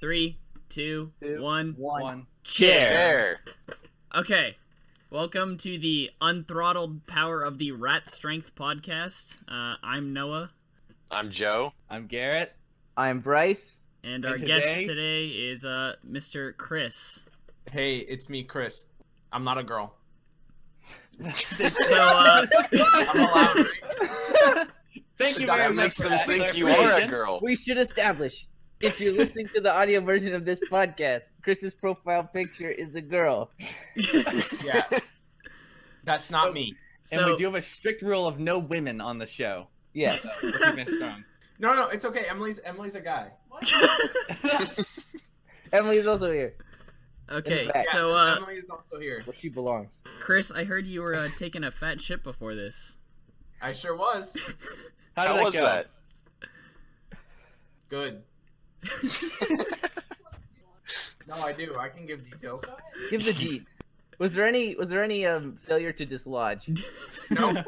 3, 2, 1. One. Chair. Okay. Welcome to the Unthrottled Power of the Rat Strength podcast. I'm Noah. I'm Joe. I'm Garrett. I'm Bryce. And our guest today is Mr. Chris. Hey, it's me, Chris. I'm not a girl. So, I'm allowed, right? Thank you That very much makes for them that think you are a clarification. girl. We should establish, if you're listening to the audio version of this podcast, Chris's profile picture is a girl. Yeah. That's not me. And So- we do have a strict rule of no women on the show. Yes. We're keeping it strong. No, it's okay. Emily's a guy. Emily's also here. Okay, In the back. so, Emily is also here. Where she belongs. Chris, I heard you were taking a fat shit before this. I sure was. How did How that was go? that? Good. No, I do. I can give details. Give the deets. Was there any failure to dislodge? No.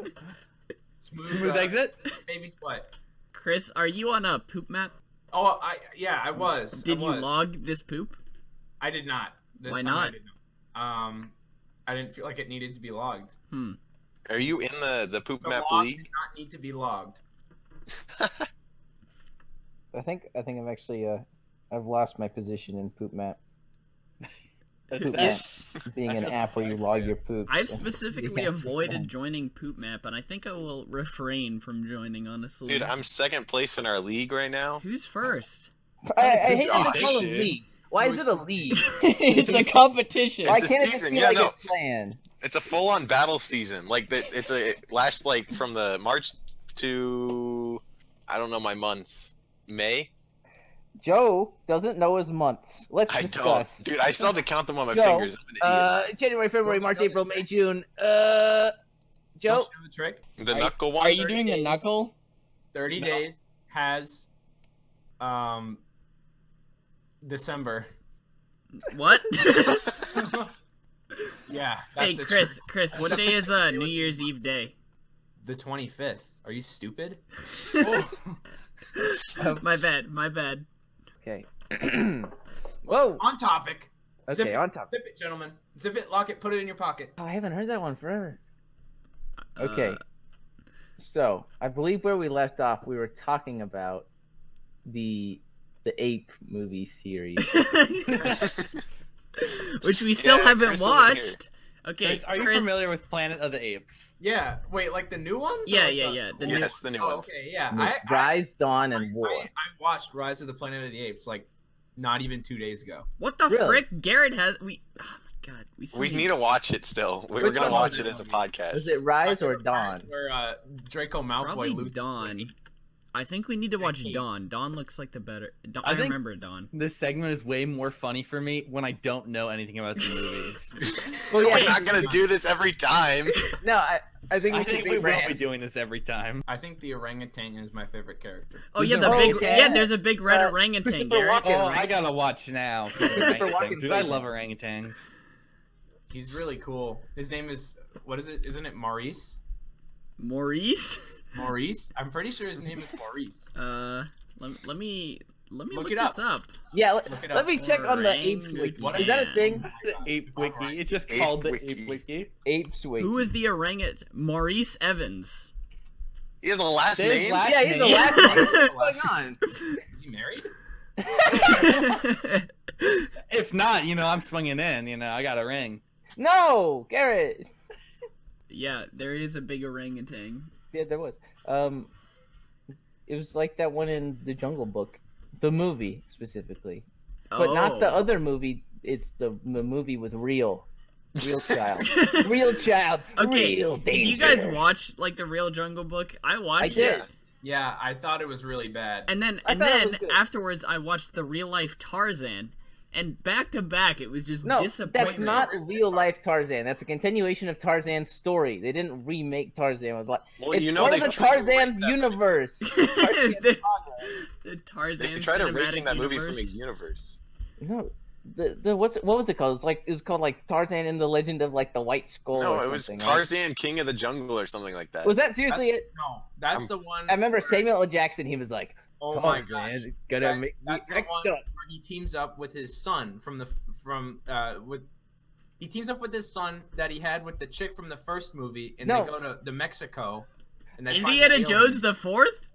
Smooth exit? Baby split. Chris, are you on a poop map? Oh, I was. Did I you was. log this poop? I did not. This Why time not? I did not. I didn't feel like it needed to be logged. Are you in the poop The map log league? did not need to be logged. I think I've actually I've lost my position in Poop Map. That's Poop that. Map being an That's app where you log your poop. I've so- specifically Yeah. avoided joining Poop Map, and I think I will refrain from joining, honestly. Dude, I'm second place in our league right now. Who's first? I hate job. that you call them Dude. leagues. Why is it a league? It's a competition. Why It's a can't it just season, be yeah, like no. a plan? It's a full-on battle season. Like it lasts like from the March to I don't know my months. May? Joe doesn't know his months. Let's I discuss. don't. Dude, I still have to count them on my Joe, fingers. I'm an idiot. January, February, Don't you March, know the April, May, trick? June. Don't Joe. you know the trick? The knuckle one? Are you 30 doing the days. knuckle? 30 No. days has December. What? Yeah. Hey, the Chris, trick. what day is New Year's Eve day? The 25th. Are you stupid? My bad. Okay. Whoa. On topic. Zip Okay, it, on top. zip it, gentlemen. Zip it, lock it, put it in your pocket. Oh, I haven't heard that one forever. Okay. Uh, So, I believe where we left off, we were talking about the ape movie series. Which we still Yeah, haven't Chris wasn't here. watched. Okay, Chris, are you Chris, familiar with Planet of the Apes? Yeah. Wait, like the new ones? Yeah, Or like yeah. The new, Yes, the new Oh, ones. okay, yeah. With Rise, Dawn, and War. I watched Rise of the Planet of the Apes like not even 2 days ago. what the Really? frick? Garrett has Oh my god, We need to watch it still. We're Which gonna one watch was it it? as a podcast. Is it Rise or I remember Rise Dawn? Where Draco Malfoy probably loses. Dawn. I think we need to watch Hey. Dawn. Dawn looks like the better. I I think- remember Dawn. This segment is way more funny for me when I don't know anything about the movies. Well, We're yeah. not gonna do this every time. No, I think we I should think be we will be brand. doing this every time. I think the orangutan is my favorite character. Oh Is yeah, it the big orangutan? there's a big red Uh, orangutan, Christopher Garrett. Walken. Oh, right? I gotta watch now. Christopher Walken's Dude, I great. love orangutans. He's really cool. His name is what is it? Isn't it Maurice? Maurice. Maurice? I'm pretty sure his name is Maurice. Let me Look look it this up. Yeah, Look it let up. me check on the Apes Orangutan. Wiki. What Is that a Man. thing? The Ape Wiki. It's just Ape called the Wiki. Ape Wiki. Apes Wiki. Who is the orangutan? Maurice Evans. He has a last Say his name. last Yeah, he's the name. last name. What's going on? Is he married? If not, I'm swinging in. I got a ring. No, Garrett. Yeah, there is a big orangutan. Yeah, there was. It was like that one in the Jungle Book, the movie specifically, but not the Oh. other movie. It's the movie with real child, real child. Okay, real did you guys danger. watch like the real Jungle Book? I watched I did. it, Yeah, I thought it was really bad. and then I thought it was good. afterwards I watched the real life Tarzan, and back to back it was just No, disappointing. that's not real life Tarzan. That's a continuation of Tarzan's story. They didn't remake Tarzan with like. Well, It's you know part they of the tried to erase Tarzan that from universe. the Tarzan They tried cinematic erasing that movie from universe. the universe. No, what was it called? It was called like Tarzan and the Legend of like the White Skull. No, or it was something, right? Tarzan, King of the Jungle, or something like that. Was that seriously it? No, that's the one. I remember where- Samuel L. Jackson. He was like, Oh Tarzan, my gosh. gonna make me That's the act one up. where he teams up with his son he teams up with his son that he had with the chick from the first movie, and No. they go to Mexico, and they Indiana find the Jones aliens. the Fourth?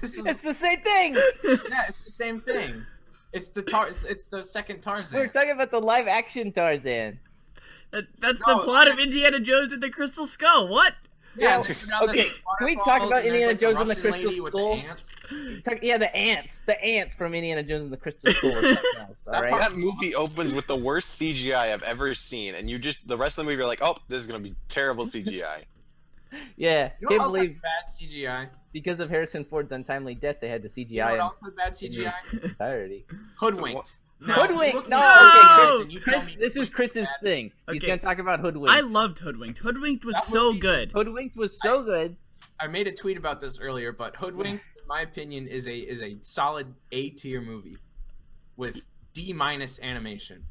This is It's the same thing. yeah, it's the same thing. It's the second Tarzan. We're talking about the live action Tarzan. That's No, the plot of Indiana Jones and the Crystal Skull. What? Yeah, Yeah, they go down the okay, can we talk waterfalls, about and there's, Indiana like, Jones and the Russian Crystal lady with Skull? the ants. Yeah, the ants from Indiana Jones and the Crystal Skull. Or something else, all right. That movie opens with the worst CGI I've ever seen, and the rest of the movie you're like, oh, this is gonna be terrible CGI. Yeah, You know what can't else believe had bad CGI? because of Harrison Ford's untimely death, they had to CGI You know what him else had bad CGI? entirety. Hoodwinked. Hoodwinked? No, No! okay, Chris, this is Chris's thing. He's Okay. gonna talk about Hoodwinked. I loved Hoodwinked. Hoodwinked was That so movie- good. Hoodwinked was so good. I made a tweet about this earlier, but Hoodwinked, in my opinion, is a solid A tier movie with D- animation.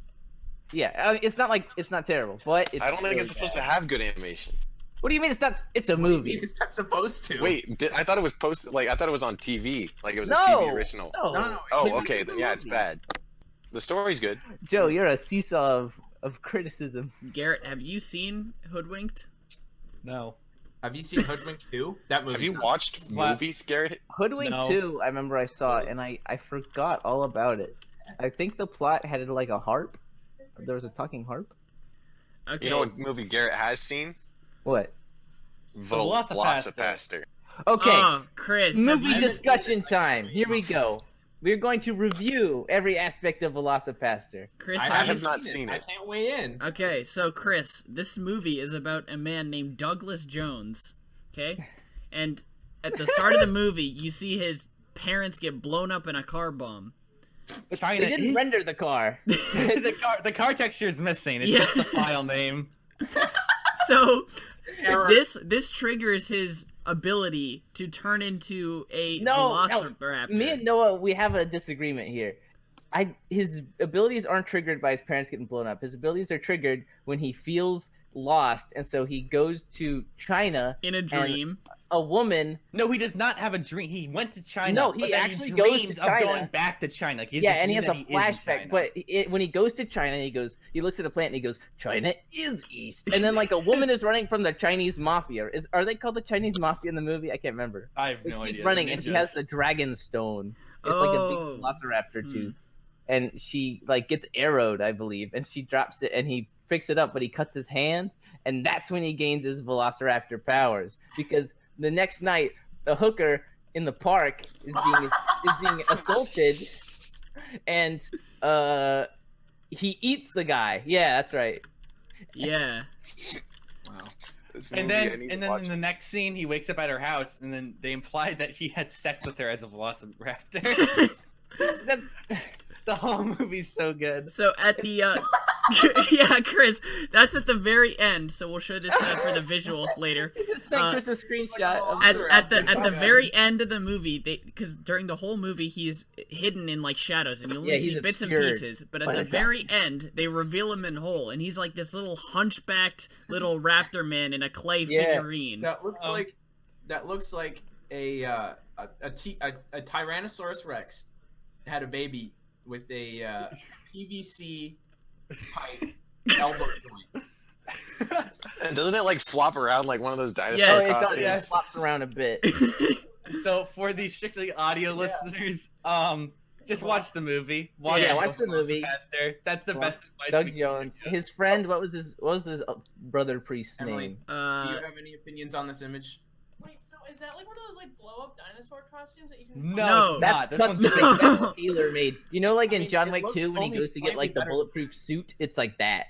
Yeah, it's not terrible, but it's I don't think really it's supposed bad. to have good animation. What do you mean it's not? It's a What do you movie. mean it's not supposed to. Wait, I thought it was posted. Like I thought it was on TV. Like it was No, a TV original. No. No. It Oh, came out okay. as a Then yeah, it's movie. bad. The story's good. Joe, you're a seesaw of criticism. Garrett, have you seen Hoodwinked? No. Have you seen Hoodwinked 2? That movie. Have you watched movies, Garrett? Hoodwink No. 2, I remember I saw it, and I forgot all about it. I think the plot had like a harp. There was a talking harp. Okay. You know what movie Garrett has seen? What? Velocipastor. Velocipastor. Okay, Oh, Chris. have movie you- discussion time. Here we go. We're going to review every aspect of Velocipastor. Chris, I have have you not seen seen I it. can't weigh in. Okay, so Chris, this movie is about a man named Douglas Jones, okay? And at the start of the movie, you see his parents get blown up in a car bomb. China They didn't is- render the car. the car texture is missing. It's Yeah. just the file name. So Error. this triggers his ability to turn into a No, Velociraptor. Me and Noah, we have a disagreement here. His abilities aren't triggered by his parents getting blown up. His abilities are triggered when he feels lost, and so he goes to China. in a dream. A woman. No, he does not have a dream. He went to China. No, he but then actually goes to dreams China. of going back to China. Like, he has Yeah, a and he dream has a that is in flashback. China. But when he goes to China, he looks at a plant and he goes, "China is east." And then like a woman is running from the Chinese mafia. Are they called the Chinese mafia in the movie? I can't remember. I have no She's idea. running They're and she ninjas. has the dragon stone. It's like a Oh. big velociraptor Hmm. tooth. And she like gets arrowed, I believe, and she drops it and he picks it up, but he cuts his hand, and that's when he gains his velociraptor powers. Because the next night, the hooker in the park is being assaulted, and he eats the guy. Yeah, that's right. Yeah. Wow. This And movie, I then, need and to then watch in the next scene, he wakes up at her house, and then they implied that he had sex with her as a velociraptor. That's, The whole movie's so good. So at the yeah, Chris, that's at the very end. So we'll show this for the visual later. just sent Uh, Chris a screenshot. Of, At the Okay. very end of the movie, because during the whole movie he is hidden in like shadows and you only Yeah, see he's bits and obscured pieces. But by at the the very end, they reveal him in whole, and he's like this little hunchbacked little raptor man in a clay Yeah. figurine. That looks like a Tyrannosaurus Rex had a baby with a PVC pipe elbow joint. And doesn't it like flop around like one of those dinosaur Yes. it does, costumes? it Yes. flops around a bit. So for the strictly audio listeners, just watch the movie. Yeah, watch the movie. Velocipastor. That's the Watch best advice. we Doug can Jones, give. his friend. What was his brother priest's Emily. name? Do you have any opinions on this image? Wait, so is that like one of those like blow up dinosaur costumes that you can? No, No. it's That's not. This custom one's made. No. That's tailor made. You know, like I in mean, John it Wick looks 2 when he only goes to get like the slightly better. bulletproof suit. It's like that.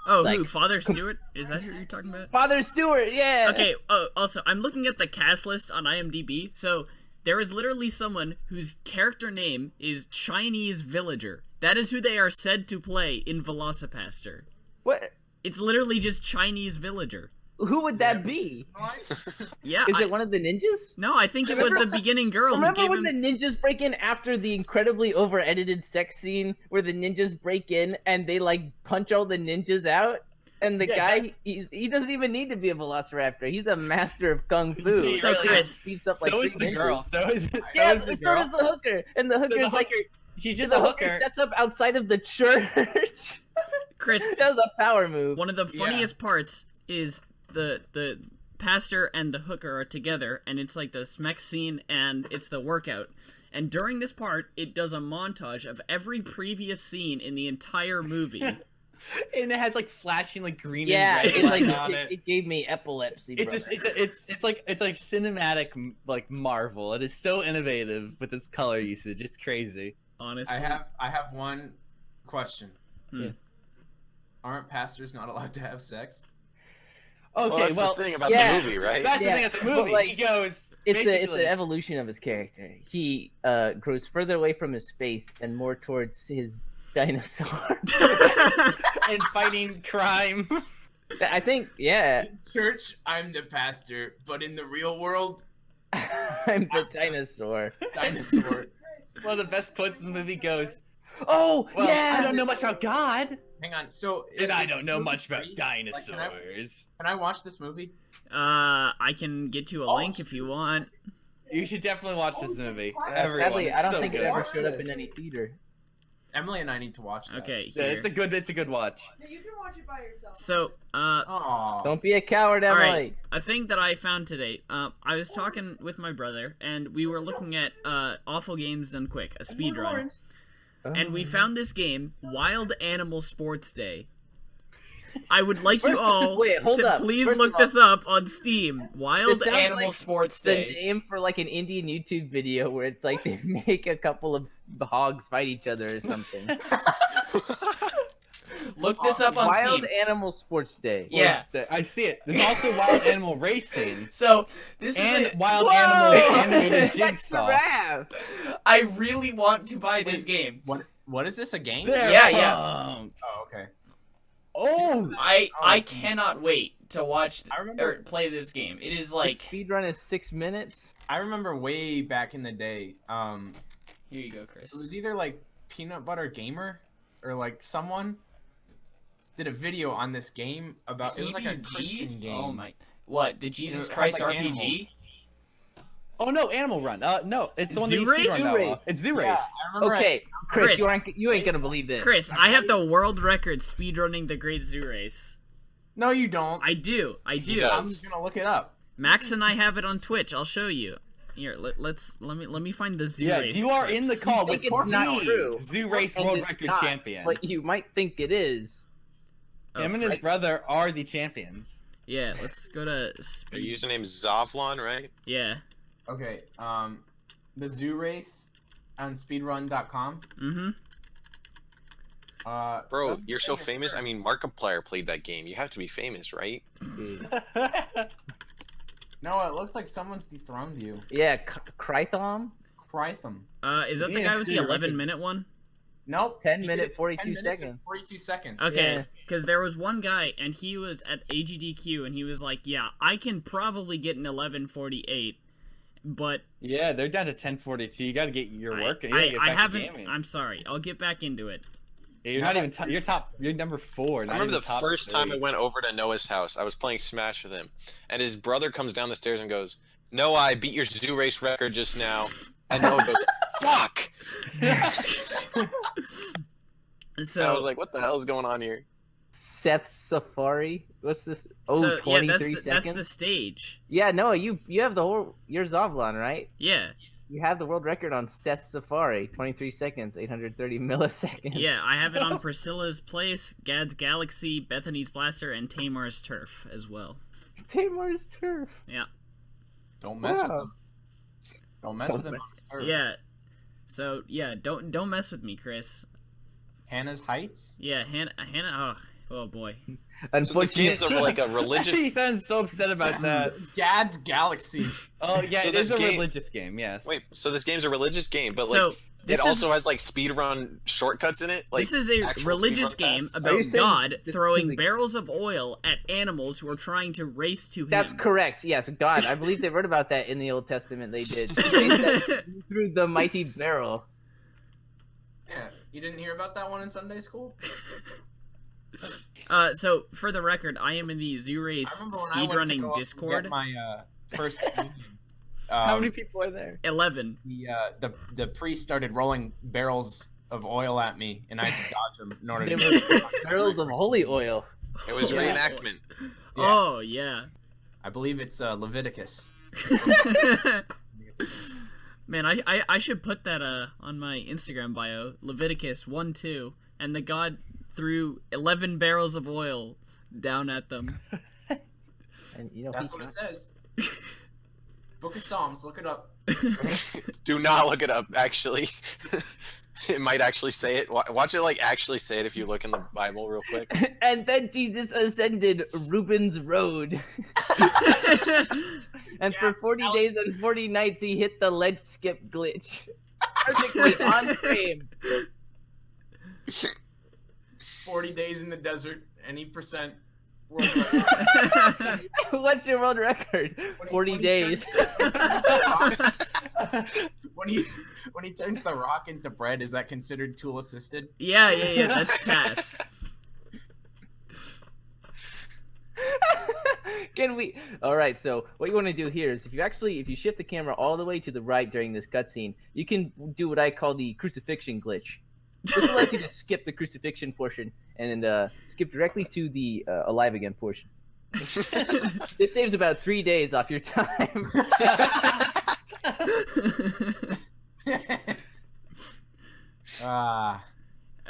Oh, like- who? Father Stewart? Is that who you're talking about? Father Stewart, yeah. Okay. Oh, also, I'm looking at the cast list on IMDb. So there is literally someone whose character name is Chinese Villager. That is who they are said to play in Velocipastor. What? It's literally just Chinese Villager. Who would that be? Yeah. Is it one of the ninjas? No, I think it was the beginning girl who Remember gave when him. the ninjas break in after the incredibly over-edited sex scene where the ninjas break in and they like punch all the ninjas out? And the Yeah, guy, he doesn't even need to be a Velociraptor. He's a master of kung fu. So, Chris, beats up like So is three the ninjas. girl. So is Yeah, the so girl. is the hooker. And the hooker The is like, hooker. She's just the a hooker hooker. sets up outside of the church. Chris, Does a power move. one of the funniest parts is the pastor and the hooker are together, and it's like the smack scene, and it's the workout. And during this part, it does a montage of every previous scene in the entire movie. And it has like flashing like green Yeah, and red it's like light on it. it gave me epilepsy. It's brother. it's like cinematic like marvel. It is so innovative with its color usage. It's crazy. Honestly, I have one question. Hmm. Aren't pastors not allowed to have sex? Okay, Well, that's well, the thing about yeah. the movie, right? that's Yeah, the thing at the but, movie. like, He goes. It's an basically- evolution of his character. He grows further away from his faith and more towards his dinosaur. and fighting crime. I think, yeah, Church, I'm the pastor, but in the real world, I'm the dinosaur. dinosaur. One of the best quotes in the movie goes, Oh, "Well, yeah. I don't know much about God, Hang on. So and I is don't this know movie much about free? dinosaurs." Can I watch this movie? I can get you a Oh, link if you want. You should definitely watch this movie. Sadly, Everyone, Sadly, it's I don't so think good. it ever Watch showed up this. in any theater. Emily and I need to watch that. Okay, Yeah, here. it's a good watch. No, you can watch it by yourself. So, Aw. Don't be a coward, all Emily. right, a thing that I found today. I was talking with my brother, and we were looking at Awful Games Done Quick, a speed run, and we found this game, Wild Animal Sports Day. I would like you all Wait, hold to up. please First look of all, this up on Steam. Wild sounds Animal like Sports the Day. name for like an Indian YouTube video where it's like they make a couple of hogs fight each other or something. Look this up on Wild Steam. Animal Sports Day. Yeah. I see it. There's also Wild Animal Racing So this and is Wild Whoa! Animal Animated That's Jigsaw. giraffe. I really want to buy this game. What is this? A game? They're Yeah. pumped. Oh, okay. Oh, I cannot wait to watch I remember- or play this game. It is The like speed run is 6 minutes. I remember way back in the day. here you go, Chris. It was either like Peanut Butter Gamer or like someone did a video on this game about. It was like a PBG? Christian game. Oh my! What the Jesus It had, Christ like, RPG? animals. oh no, Animal Run. No, it's the one that Zoo you Race? speedrun Zoo now. Race. It's Zoo Yeah, Race. I remember. Okay, Chris, Chris. you ain't gonna believe this. Chris, I have the world record speedrunning the Great Zoo Race. No, you don't. I do. He I'm does. gonna look it up. Max and I have it on Twitch. I'll show you. Here, let me find the Zoo Yeah, Race. you are in the clips. call think with it's not T, true. Zoo Race And World it's Record not, Champion. But you might think it is. Oh, Him and his frick. brother are the champions. Yeah, let's go to Your speed. username is Zovlon, right? Yeah. Okay. The Zoo Race on speedrun.com. Mm-hmm. Bro, you're so famous. I mean, Markiplier played that game. You have to be famous, right? No, it looks like someone's dethroned you. Yeah, Krythom. Krytham. Is that the Yeah, guy with the it's the 11-minute one? Nope. 10 he minute, did it 42 10 minutes and seconds. 42 seconds. Okay, Yeah. because there was one guy, and he was at AGDQ, and he was like, "Yeah, I can probably get an 11:48, but Yeah, they're down to 10:42. You got to get your work. You gotta get I back to haven't. gaming. I'm sorry. I'll get back into it." Yeah, you're not even. You're top. You're number 4. I not remember even the top first time I 3. went over to Noah's house. I was playing Smash with him, and his brother comes down the stairs and goes, "Noah, I beat your Zoo Race record just now." And Noah goes, "Fuck!" So And I was like, "What the hell is going on here?" Seth Safari. What's this? Oh, so, 23 that's seconds. the stage. Yeah, no, you have the whole. You're Zovlon, right? Yeah, You have the world record on Seth Safari, 23 seconds, 830 milliseconds. yeah. I have it on Priscilla's Place, Gad's Galaxy, Bethany's Blaster, and Tamar's Turf as well. Tamar's turf. Yeah, Don't mess with Wow. them. Don't mess with them. yeah. So yeah, don't mess with me, Chris. Hannah's Heights. Yeah, Hannah. Oh boy. So this Unfortunately, game's like a he religious. sounds so upset about that. Gad's Galaxy. Oh yeah, So it this is a game- religious game. Yes. Wait, so this game's a religious game, but So like this it is also has like speedrun shortcuts in it. Like this is a actual religious speedrun game paths? Are about you saying God this throwing is a- barrels of oil at animals who are trying to race to him. that's correct. Yes, God. I believe they wrote about that in the Old Testament. They did. They said, through the mighty barrel. Yeah, you didn't hear about that one in Sunday school? So for the record, I am in the Zoo Race I remember when I went to go speedrunning up and Discord. get my first communion. How many people are there? 11. The priest started rolling barrels of oil at me, and I had to dodge them in order They to were barrels of holy oil. It was Yeah. reenactment. Yeah. Oh yeah. I believe it's Leviticus. Man, I should put that on my Instagram bio. Leviticus 1:2, and the God threw 11 barrels of oil down at them. And you know, That's what it says. Book of Psalms, look it up. Do not look it up. Actually, it might actually say it. Watch it actually say it if you look in the Bible real quick. And then Jesus ascended Reuben's road. And for 40 days and 40 nights, he hit the ledge skip glitch. Perfectly on frame. 40 days in the desert, any percent. World record. What's your world record? 40 days. When he turns the rock into bread, is that considered tool assisted? Yeah, that's Cass. Can we? All right. So what you want to do here is, if you shift the camera all the way to the right during this cutscene, you can do what I call the crucifixion glitch. This allows you to skip the crucifixion portion and skip directly to the alive again portion. This saves about 3 days off your time.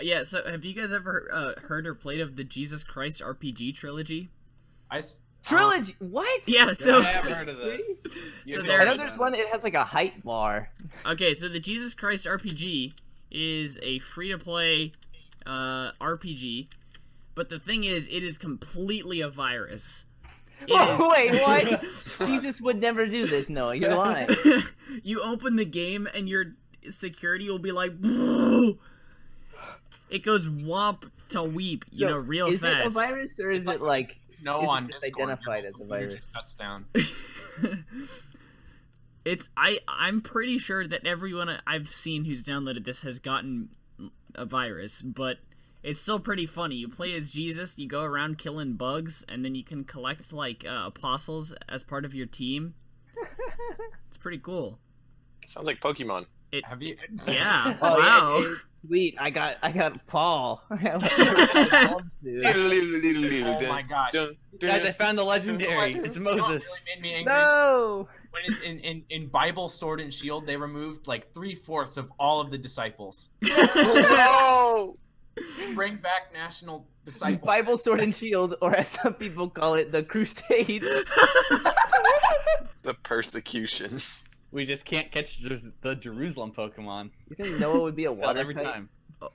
Yeah, so have you guys ever heard or played of the Jesus Christ RPG trilogy? Trilogy? What? Yeah, so I have heard of this. So I know there's one. It has like a height bar. okay, so the Jesus Christ RPG is a free-to-play RPG, but the thing is, it is completely a virus. Wait, what? Jesus would never do this. No, you're lying. You open the game and your security will be like, "Boo!" It goes womp to weep, real is fast. Is it a virus or is it like no is on it just Discord? identified as a virus? Shuts down. I'm pretty sure that everyone I've seen who's downloaded this has gotten a virus, but it's still pretty funny. You play as Jesus, you go around killing bugs, and then you can collect apostles as part of your team. It's pretty cool. Sounds like Pokemon. Have you? Yeah. Oh, wow. yeah, sweet. I got Paul. Oh my gosh. Guys, I found the legendary. It's You know what Moses. really made me angry? No. When in Bible Sword and Shield, they removed like 3/4 of all of the disciples. No! Bring back national disciple. Bible Sword and Shield, or as some people call it, the Crusade. The persecution. We just can't catch the Jerusalem Pokemon. You think Noah would be a Not water every type? time.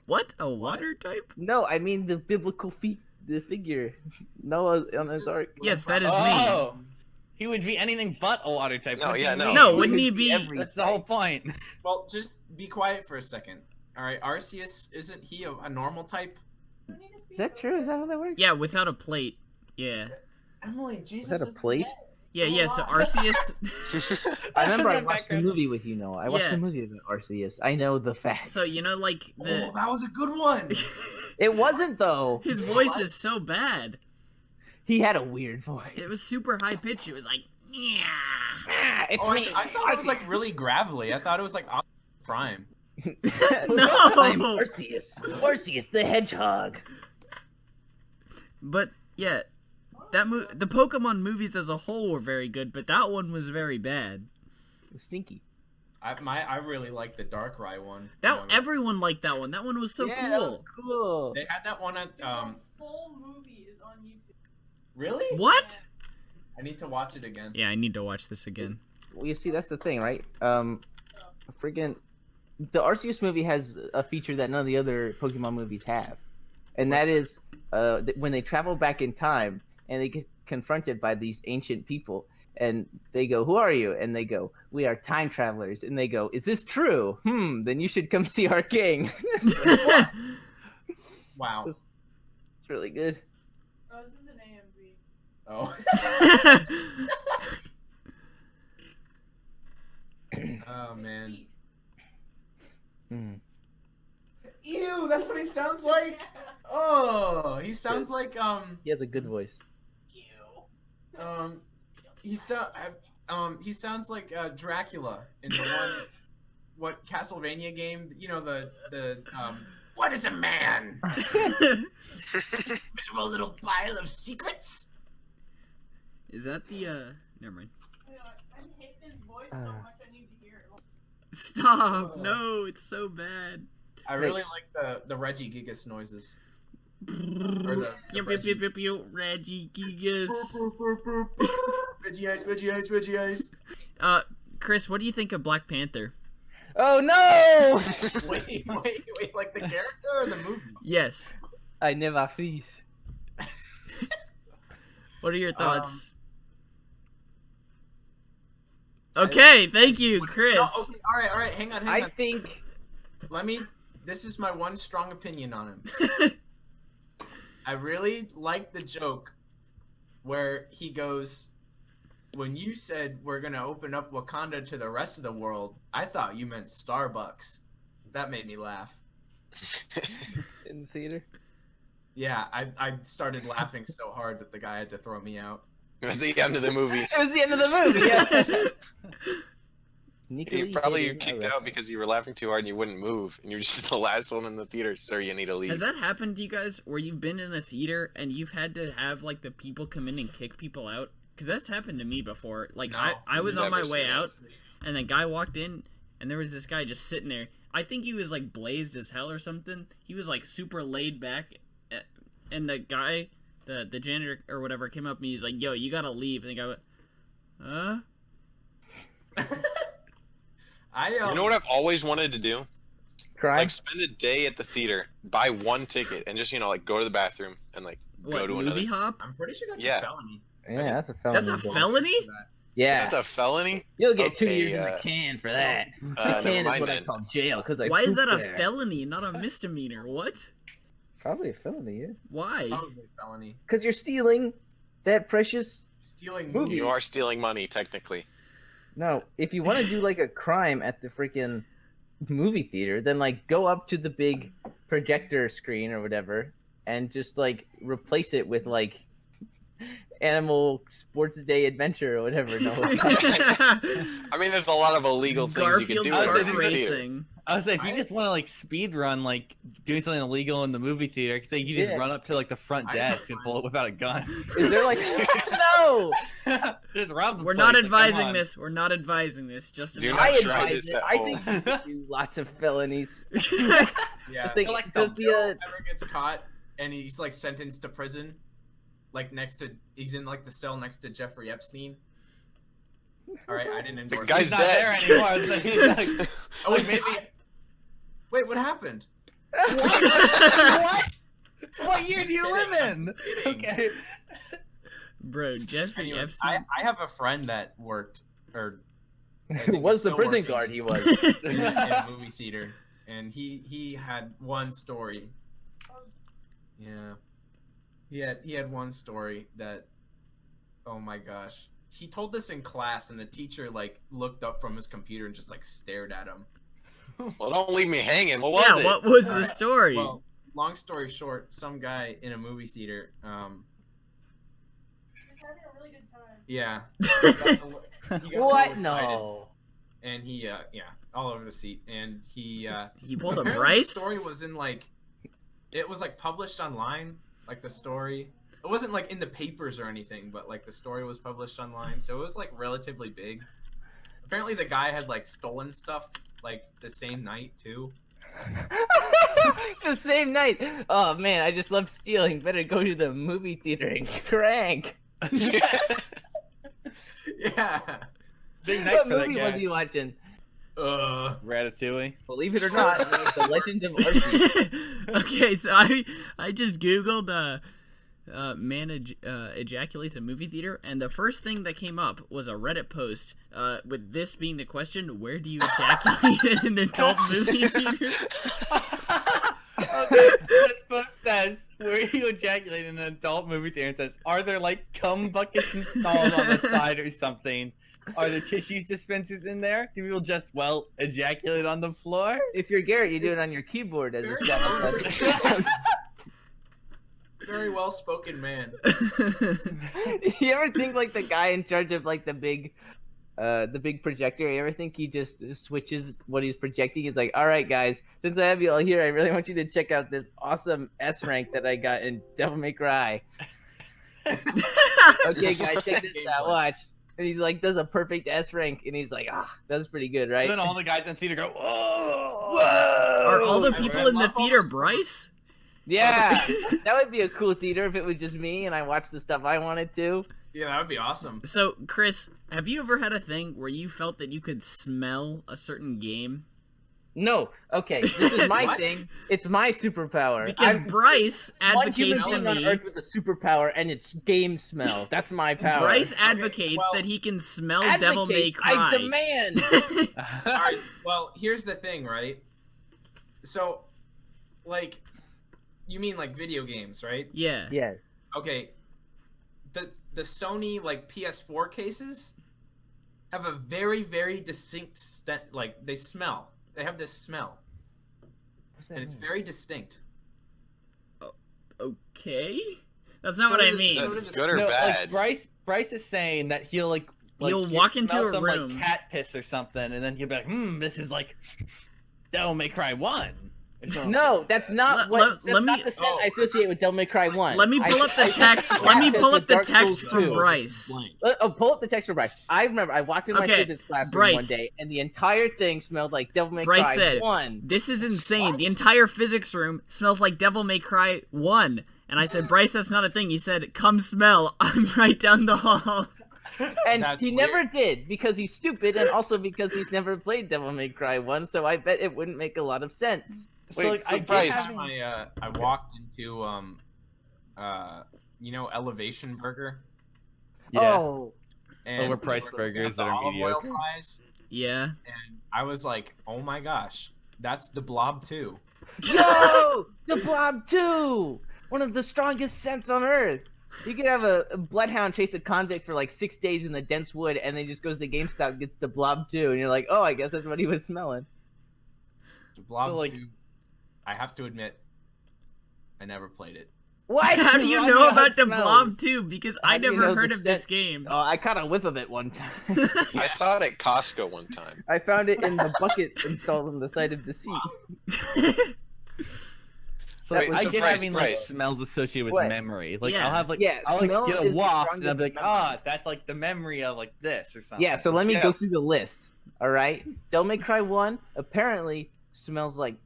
What? A water type? No, I mean the biblical the figure. Noah on his ark. Yes, that is Oh! He would be anything but a water type. No, What do yeah, you no. mean? No, wouldn't he be? That's the whole point. Well, just be quiet for a second. All right, Arceus, isn't he a normal type? Is that true? Is that how that works? Yeah, without a plate. Yeah. Emily, Jesus. Is that a plate? Yeah, so Arceus... I remember I Back watched the up. movie with you, Noah. I watched Yeah. the movie with Arceus. I know the facts. So, the... Oh, that was a good one. It wasn't though. His voice is so bad. He had a weird voice. It was super high pitched. It was like, yeah. Ah, it's Oh, me. I thought it was like really gravelly. I thought it was like Optimus Prime. No! I'm Arceus. Arceus the Hedgehog. But yeah, the Pokemon movies as a whole were very good, but that one was very bad. Stinky. I really like the Darkrai one. Everyone liked that one. That one was so Yeah, that cool. was cool. They had that one at The full movie is on YouTube. Really? What? I need to watch it again. Yeah, I need to watch this again. Well, you see, that's the thing, right? Friggin' the Arceus movie has a feature that none of the other Pokemon movies have, and that is when they travel back in time and they get confronted by these ancient people, and they go, "Who are you?" And they go, "We are time travelers." And they go, "Is this true? Then you should come see our king." Wow. It's really good. Oh, this is an AMV. Oh. Oh man. Hmm. Ew, that's what he sounds like. Oh, he sounds like He has a good voice. he sounds like Dracula in the one what Castlevania game? You know the what is a man? Miserable little pile of secrets. Is that the never mind. I hate his voice so much. I need to hear it. Stop! No, it's so bad. I really like the Reggie Gigas noises. Or the Reggie Gigas. Reggie Ice. Chris, what do you think of Black Panther? Oh no! Wait, like the character or the movie? Yes. I never freeze. What are your thoughts? Okay, thank you, Chris. No, okay, all right, hang on. I think. This is my one strong opinion on him. I really like the joke where he goes, when you said we're going to open up Wakanda to the rest of the world, I thought you meant Starbucks. That made me laugh. In the theater? Yeah, I started laughing so hard that the guy had to throw me out. At the end of the movie. It was the end of the movie, yeah. You probably kicked out because you were laughing too hard and you wouldn't move, and you were just the last one in the theater. Sir, you need to leave. Has that happened to you guys, where you've been in a theater and you've had to have like the people come in and kick people out? Because that's happened to me before. Like No, I was on my never way seen out, and the guy walked in, and there was this guy just sitting there. I think he was like blazed as hell or something. He was like super laid back, and the guy, the janitor or whatever, came up and he's like, "Yo, you gotta leave." And the guy went, "Huh?" You know what I've always wanted to do? Cry? Like spend a day at the theater, buy one ticket, and just like go to the bathroom and like go to movie another. hop? I'm pretty sure that's Yeah. a felony. Yeah, that's a felony. That's a felony? Yeah. That's a felony? You'll get 2 Okay, years in the can for that. The never can is mind what I then. call jail because I Why is pooped that a there. felony, not a misdemeanor? What? Probably a felony, yeah. Why? Probably a felony. Because you're stealing that precious. Stealing Movie. You are stealing money, technically. No, if you want to do like a crime at the freaking movie theater, then like go up to the big projector screen or whatever and just like replace it with like Animal Sports Day Adventure or whatever. No. I mean, there's a lot of illegal things you Garfield can do in kart a movie theater. racing. I was like, if you just want to like speed run, like doing something illegal in the movie theater, because you just Yeah. run up to like the front I desk know. and pull it without a gun. Is there like no? Just rob the We're place, not like, come advising on. this. We're not advising this. Just Do an not I try advise this it. at I home. think you should do lots of felonies. Yeah. I think like does the the Ever gets caught and he's like sentenced to prison, like he's in like the cell next to Jeffrey Epstein. All right, I didn't The endorse. guy's He's not dead. there anymore. So he's like, Oh, like, he's maybe. not? Wait, what happened? What? What year do you live in? Okay. Bro, Jeffrey Anyway, Epstein. I have a friend that worked or I think was he's the still prison working guard he was. in a movie theater, and he had one story. Yeah, he had one story that, oh my gosh, he told this in class, and the teacher like looked up from his computer and just like stared at him. Well, don't leave me hanging. What was Yeah, it? what was the Alright, story? Well, long story short, some guy in a movie theater, He's having a really good time. yeah, he got a What? little excited, No. and he yeah, all over the seat, and he He pulled a apparently Bryce? The story was in like, it was like published online, like the story. It wasn't like in the papers or anything, but like the story was published online, so it was like relatively big. Apparently, the guy had like stolen stuff like the same night too. The same night. Oh man, I just love stealing. Better go to the movie theater and crank. Yeah. Big night What for that movie was guy. he watching? Ratatouille. Believe it or not, it was The Legend of Archie. Okay, so I just googled man ejaculates a movie theater, and the first thing that came up was a Reddit post with this being the question: where do you ejaculate in an adult movie theater? Okay, this post says, where you ejaculate in an adult movie theater, and says, are there like cum buckets installed on the side or something? Are there tissue dispensers in there? Do people just, well, ejaculate on the floor? If you're Garrett, you do it on your keyboard as a sound. very well-spoken man. You ever think like the guy in charge of like the big projector? You ever think he just switches what he's projecting? He's like, all right, guys, since I have you all here, I really want you to check out this awesome S rank that I got in Devil May Cry. Okay, guys, check this out. Watch. And he like does a perfect S rank, and he's like, that's pretty good, right? And then all the guys in the theater go, whoa! Whoa! Are all the people in the theater Bryce? Yeah, that would be a cool theater if it was just me and I watched the stuff I wanted to. Yeah, that would be awesome. So, Chris, have you ever had a thing where you felt that you could smell a certain game? No. Okay, this is my thing. It's my superpower. Because Bryce advocates to one human being me. on Earth with a superpower, and it's game smell. That's my power. Bryce advocates that he can smell Devil May Cry. I demand. All right. Well, here's the thing, right? So, like, you mean like video games, right? Yeah. Yes. Okay. The Sony like PS4 cases have a very, very distinct like they smell. They have this smell, and it's very distinct. Okay. That's not what I mean. Is that good or bad? Like Bryce is saying that he'll He'll he'll walk into smell a some, room. like cat piss or something, and then he'll be like, this is like Devil May Cry 1. No, that's not Let not me- the scent I associate with Devil May Cry 1. Let me pull up the text. Let me pull up the text from Bryce. Pull up the text for Bryce. I remember I walked in my physics classroom Bryce. one day, and the entire thing smelled like Devil May Bryce Cry said, 1. "This is insane. The entire physics room smells like Devil May Cry 1." And I said, "Bryce, that's not a thing." He said, "Come smell. I'm right down the hall." And That's he weird. never did, because he's stupid, and also because he's never played Devil May Cry 1, so I bet it wouldn't make a lot of sense. Wait, I Bryce. I walked into Elevation Burger. Yeah. Oh, And Overpriced burgers the that are olive oil mediocre. fries, Yeah. and I was like, oh my gosh, that's the Blob 2. yo! The Blob 2! One of the strongest scents on Earth! You could have a bloodhound chase a convict for like 6 days in the dense wood, and then he just goes to GameStop and gets the Blob 2, and you're like, oh, I guess that's what he was smelling. The Blob So, like- 2, I have to admit, I never played it. What? How do you Why know how about it the smells? Blob 2? Because I How do you never know heard the of this scent? game. Oh, I caught a whiff of it one time. I saw it at Costco one time. I found it in the bucket installed on the side of the seat. So That was I so get Bryce, having like Bryce. smells associated with What? memory. Like Yeah. I'll have like Yeah, I'll like smell get a is the waft and I'll be like, strongest that's like the memory of like this or something. Yeah, so let me Yeah. go through the list. All right, Devil May Cry 1 apparently smells like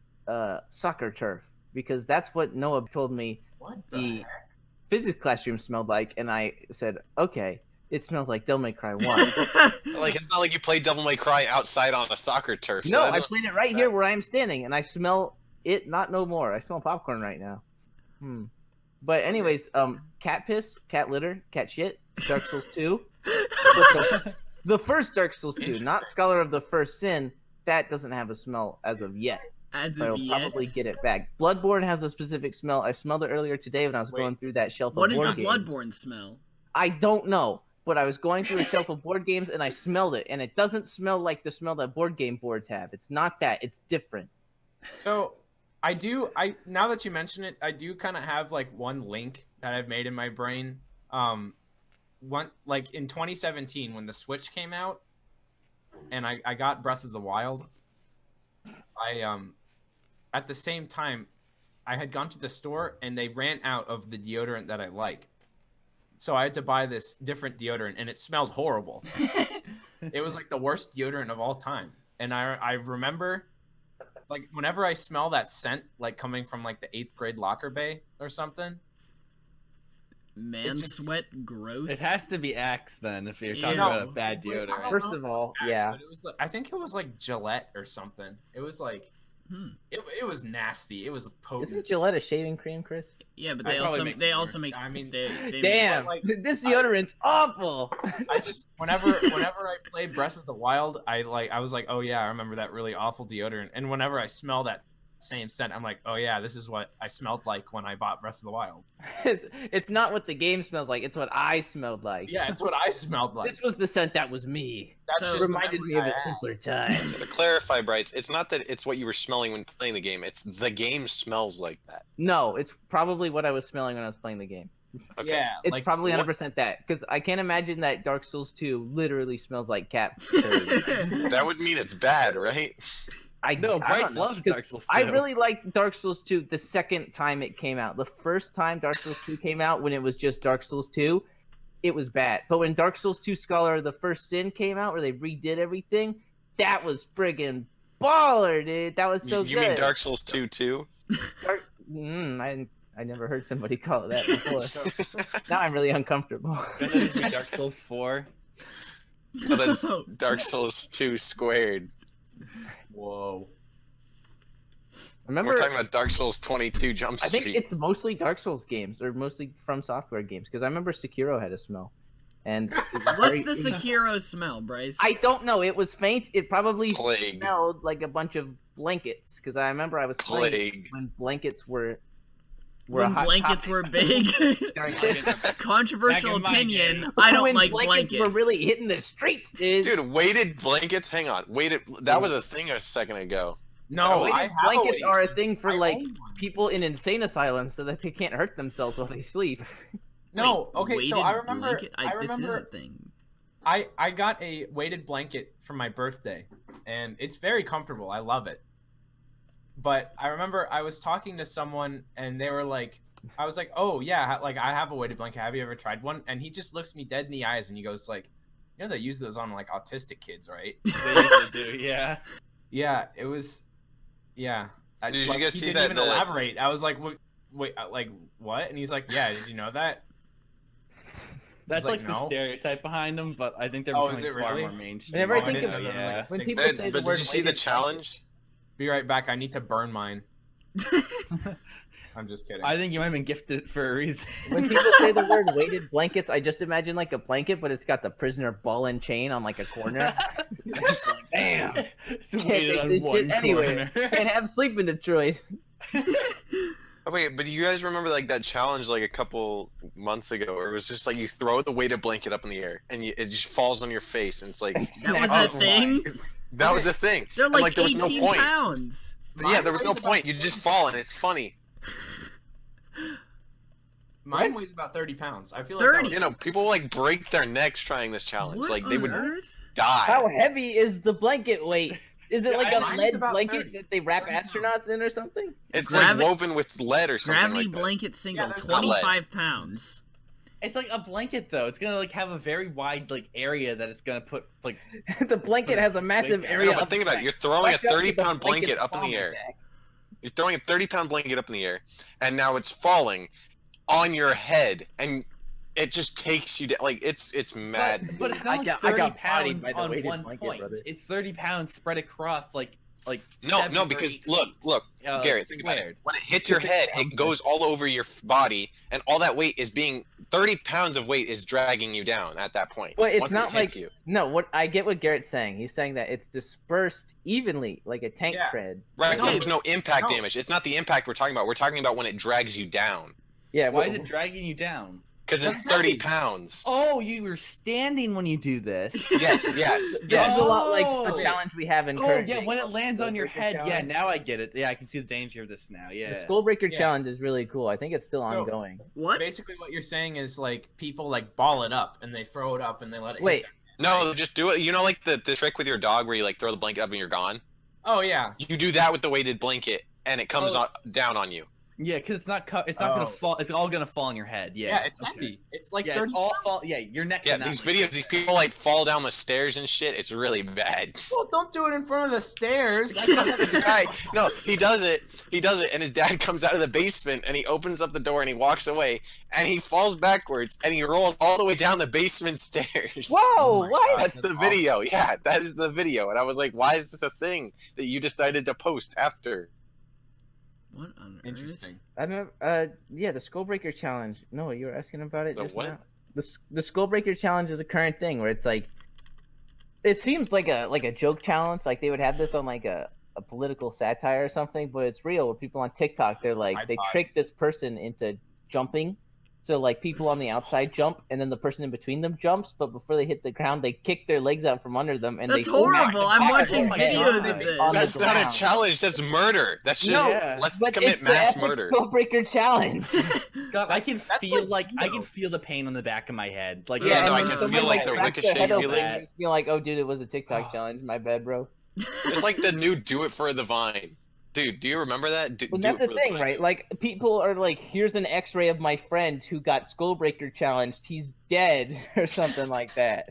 soccer turf, because that's what Noah told me What the the heck? physics classroom smelled like, and I said, okay, it smells like Devil May Cry 1. Like it's not like you play Devil May Cry outside on a soccer turf. so No, that I doesn't- played it right here where I am standing, and I smell it not no more. I smell popcorn right now. But anyways, cat piss, cat litter, cat shit, Dark Souls 2. The first Dark Souls 2, not Interesting. Scholar of the First Sin, that doesn't have a smell as of yet. As So of I'll yet. probably get it back. Bloodborne has a specific smell. I smelled it earlier today when I was Wait. going through that shelf What of is the board games. Bloodborne smell? I don't know, but I was going through a shelf of board games and I smelled it, and it doesn't smell like the smell that board game boards have. It's not that. It's different. So now that you mention it, I do kind of have like one link that I've made in my brain. Like in 2017 when the Switch came out, and I got Breath of the Wild. At the same time, I had gone to the store and they ran out of the deodorant that I like. So I had to buy this different deodorant, and it smelled horrible. It was like the worst deodorant of all time. And I remember, like, whenever I smell that scent, like coming from like the 8th grade locker bay or something. Man sweat, gross. It has to be Axe then if you're talking Ew. about a bad It's like- I deodorant. don't First know of if it all, was Axe, yeah. but it was I think it was like Gillette or something. It was like, it was nasty. It was potent. Isn't Gillette a shaving cream, Chris? Yeah, but I they probably also make they it also weird. make. I mean, they Damn, like, this deodorant's awful. I just whenever I play Breath of the Wild, I was like, oh yeah, I remember that really awful deodorant. And whenever I smell that same scent. I'm like, oh yeah, this is what I smelled like when I bought Breath of the Wild. It's not what the game smells like. It's what I smelled like. Yeah, it's what I smelled like. This was the scent that was me. That's So- just the Reminded me memory of I a had. simpler time. So to clarify, Bryce, it's not that it's what you were smelling when playing the game. It's the game smells like that. No, it's probably what I was smelling when I was playing the game. Okay. Yeah, It's like probably what- 100% that, because I can't imagine that Dark Souls 2 literally smells like cat. turd. That would mean it's bad, right? I No, I Bryce don't know, loves 'cause Dark Souls 2. I really liked Dark Souls 2 the second time it came out. The first time Dark Souls 2 came out, when it was just Dark Souls 2, it was bad. But when Dark Souls 2 Scholar The First Sin came out, where they redid everything, that was friggin' baller, dude. That was so you good. mean Dark Souls 2 too? I never heard somebody call it that before. Now I'm really uncomfortable. Dark Souls 4. No, that's Dark Souls 2 squared. whoa. Remember, We're talking about Dark Souls 22 Jump I Street. think it's mostly Dark Souls games, or mostly From Software games, because I remember Sekiro had a smell. And it was What's very- the Sekiro smell, Bryce? I don't know. It was faint. It probably Plague. smelled like a bunch of blankets, because I remember I was playing Plague. when blankets were a when hot blankets topic were big. during this. Controversial Back in my opinion. game. I don't When like blankets were really hitting the streets, dude. Dude, weighted blankets? Hang on. Weighted. That was a thing a second ago. No, Weighted I have blankets a weighted are a thing for I like own one. people in insane asylums, so that they can't hurt themselves while they sleep. No, Wait, okay, so weighted I remember. blanket? I This is a remember. thing. I got a weighted blanket for my birthday, and it's very comfortable. I love it. But I remember I was talking to someone, and they were like, I was like, oh yeah, like I have a weighted blanket. Have you ever tried one? And he just looks me dead in the eyes, and he goes like, you know they use those on like autistic kids, right? They usually do, yeah. Yeah, it was. Yeah. Did you like, guys he see didn't that even the- elaborate. I was like, wait, like what? And he's like, yeah, did you know that? That's like, like the no. stereotype behind them, but I think they're Oh, becoming is it far really? more mainstream. Whenever I Oh, think didn't of know it, there was, like, when stick- people But, say the but word did you see the weighted challenge? Be right back. I need to burn mine. I'm just kidding. I think you might have been gifted for a reason. When people say the word weighted blankets, I just imagine like a blanket, but it's got the prisoner ball and chain on like a corner. Damn. It's Can't weighted take on this one shit anywhere. corner. Can't have sleep in Detroit. Oh, wait, but do you guys remember like that challenge like a couple months ago where it was just like you throw the weighted blanket up in the air and it just falls on your face and it's like That was Oh, a thing? that was a thing. They're And, like, there was no 18 point. pounds. Yeah, there was no point. You just fall and it's funny. Mine weighs about 30 pounds. I feel like 30? that You know, people like break their necks trying this challenge. What Like they on would earth? die. How heavy is the blanket weight? Is it like a Mine is lead about blanket 30 that they wrap 30 pounds. astronauts in or something? It's Gravi- like woven with lead or something Gravity like that. blanket single, there's not 25 pounds. It's like a blanket though. It's gonna like have a very wide like area that it's gonna put like. The blanket has a massive I know, area. No, but up think the about it. back. You're throwing a Watch out for the 30-pound blanket blanket's up in the palm air. attack. You're throwing a 30-pound blanket up in the air, and now it's falling on your head, and it just takes you down. Like it's mad. But it's I not got- like I 30 got bodied pounds by the on weighted one blanket, point. brother. It's 30 pounds spread across like. No, 7 no, or because 8 look, feet, Garrett, think about it. squared. When it hits your head, it goes all over your body, and all that weight is being 30 pounds of weight is dragging you down at that point. Well, it's once not it hits like you. no. What I get what Garrett's saying. He's saying that it's dispersed evenly, like a tank Yeah. tread. Right, so No. there's no impact No. damage. It's not the impact we're talking about. We're talking about when it drags you down. Yeah. Why well, is it dragging you down? Because it's That's 30 heavy. pounds. Oh, you were standing when you do this. Yes, yes, This yes. is a lot like Oh. the challenge we have in Oh current. yeah, games. when it lands on your Skullbreaker head. Yeah, challenge. now I get it. Yeah, I can see the danger of this now. The Yeah. Skullbreaker Yeah. challenge is really cool. I think it's still So- ongoing. What? Basically, what you're saying is like people like ball it up and they throw it up and they let it. Wait, Hit No, just do it. You know, like the trick with your dog where you like throw the blanket up and you're gone. oh yeah. You do that with the weighted blanket, and it comes Oh. down on you. Yeah, because it's not it's not gonna Oh. fall. It's all gonna fall on your head. Yeah. Yeah, it's Okay. heavy. It's like Yeah, 30 it's all fall. Yeah, your neck. Yeah, cannot these break. videos, these people like fall down the stairs and shit. It's really bad. Well, don't do it in front of the stairs. This guy, no, he does it, and his dad comes out of the basement, and he opens up the door, and he walks away, and he falls backwards, and he rolls all the way down the basement stairs. whoa! my what? God. That's the That's video. Yeah, that is the video. And I was like, why is this a thing that you decided to post after? What on earth? Interesting. I don't. Yeah, the Skullbreaker challenge. No, you were asking about it The just what? now. The Skullbreaker challenge is a current thing where it's like, it seems like a joke challenge. Like they would have this on like a a political satire or something, but it's real. Where people on TikTok, they're like, they trick this person into jumping. So like people on the outside jump, and then the person in between them jumps, but before they hit the ground, they kick their legs out from under them, and That's they horrible. I'm watching videos of this. That's not a challenge. That's murder. That's just let's commit mass murder. Skullbreaker challenge. God, I can feel I can feel the pain on the back of my head. Like yeah, no, I can feel like the ricochet feeling. Feel like, oh, dude, it was a TikTok challenge. My bad, bro. It's like the new "Do It for the Vine." Dude, do you remember that? Well, that's the thing, right? Like, people are like, here's an x-ray of my friend who got Skullbreaker challenged. He's dead, or something like that.